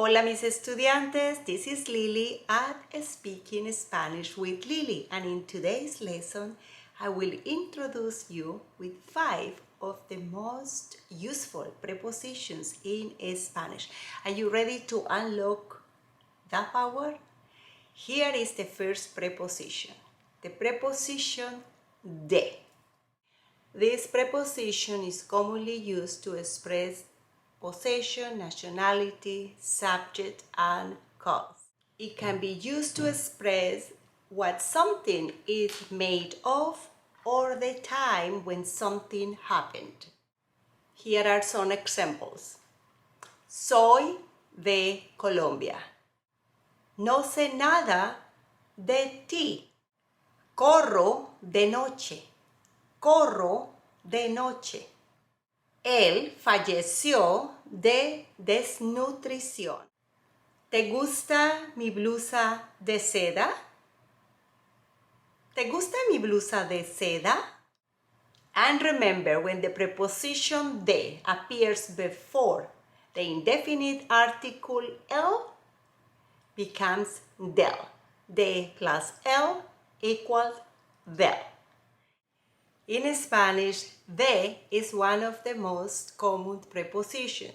Hola mis estudiantes, this is Lili at Speaking Spanish with Lili, and in today's lesson I will introduce you with 5 of the most useful prepositions in Spanish. Are you ready to unlock the power? Here is the first preposition, the preposition de. This preposition is commonly used to express possession, nationality, subject, and cause. It can be used to express what something is made of or the time when something happened. Here are some examples. Soy de Colombia. No sé nada de ti. Corro de noche. Corro de noche. Él falleció de desnutrición. ¿Te gusta mi blusa de seda? ¿Te gusta mi blusa de seda? And remember, when the preposition de appears before the indefinite article el, becomes del. De plus el equals del. In Spanish, de is one of the most common prepositions.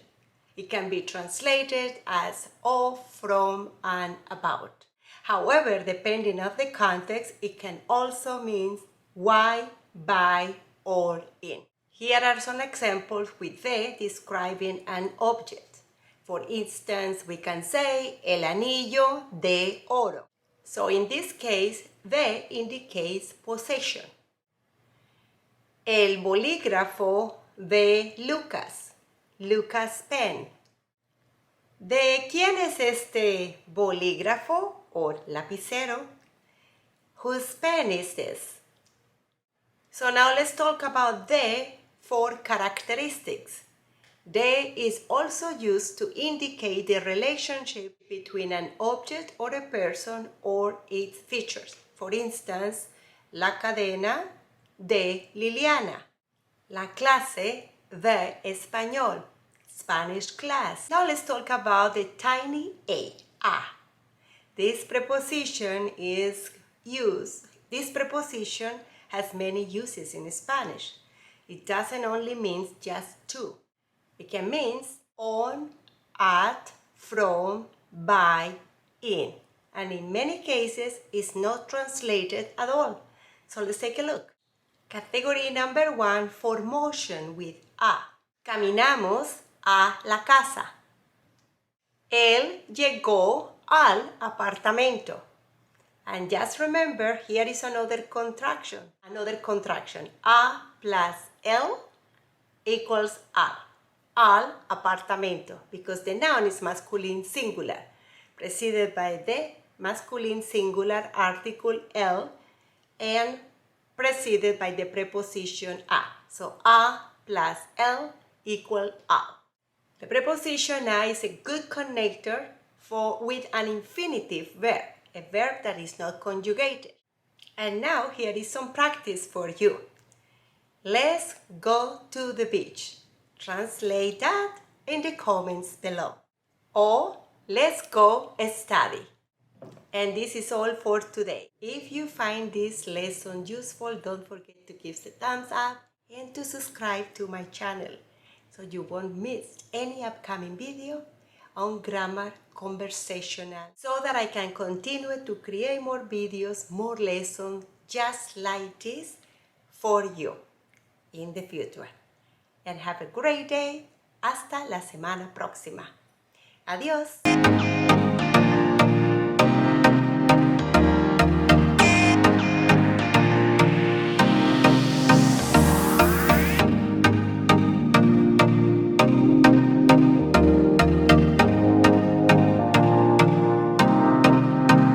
It can be translated as of, from, and about. However, depending on the context, it can also mean why, by, or in. Here are some examples with de describing an object. For instance, we can say el anillo de oro. So in this case, de indicates possession. El bolígrafo de Lucas. Lucas' pen. ¿De quién es este bolígrafo o lapicero? Whose pen is this? So now let's talk about de for characteristics. De is also used to indicate the relationship between an object or a person or its features. For instance, la cadena de Liliana. La clase de español. Spanish class. Now let's talk about the tiny a. This preposition has many uses in Spanish. It doesn't only mean just to. It can mean on, at, from, by, in. And in many cases, it's not translated at all. So let's take a look. Category number 1 for motion with a. Caminamos a la casa. Él llegó al apartamento. And just remember, here is another contraction. A plus L equals al. Al apartamento, because the noun is masculine singular, preceded by the masculine singular article L and preceded by the preposition a. So a plus L equal al. The preposition a is a good connector with an infinitive verb, a verb that is not conjugated. And now here is some practice for you. Let's go to the beach. Translate that in the comments below. Or let's go study. And this is all for today. If you find this lesson useful, don't forget to give the thumbs up and to subscribe to my channel so you won't miss any upcoming video on grammar conversational, so that I can continue to create more videos, more lessons just like this for you in the future. And have a great day. Hasta la semana próxima. Adiós.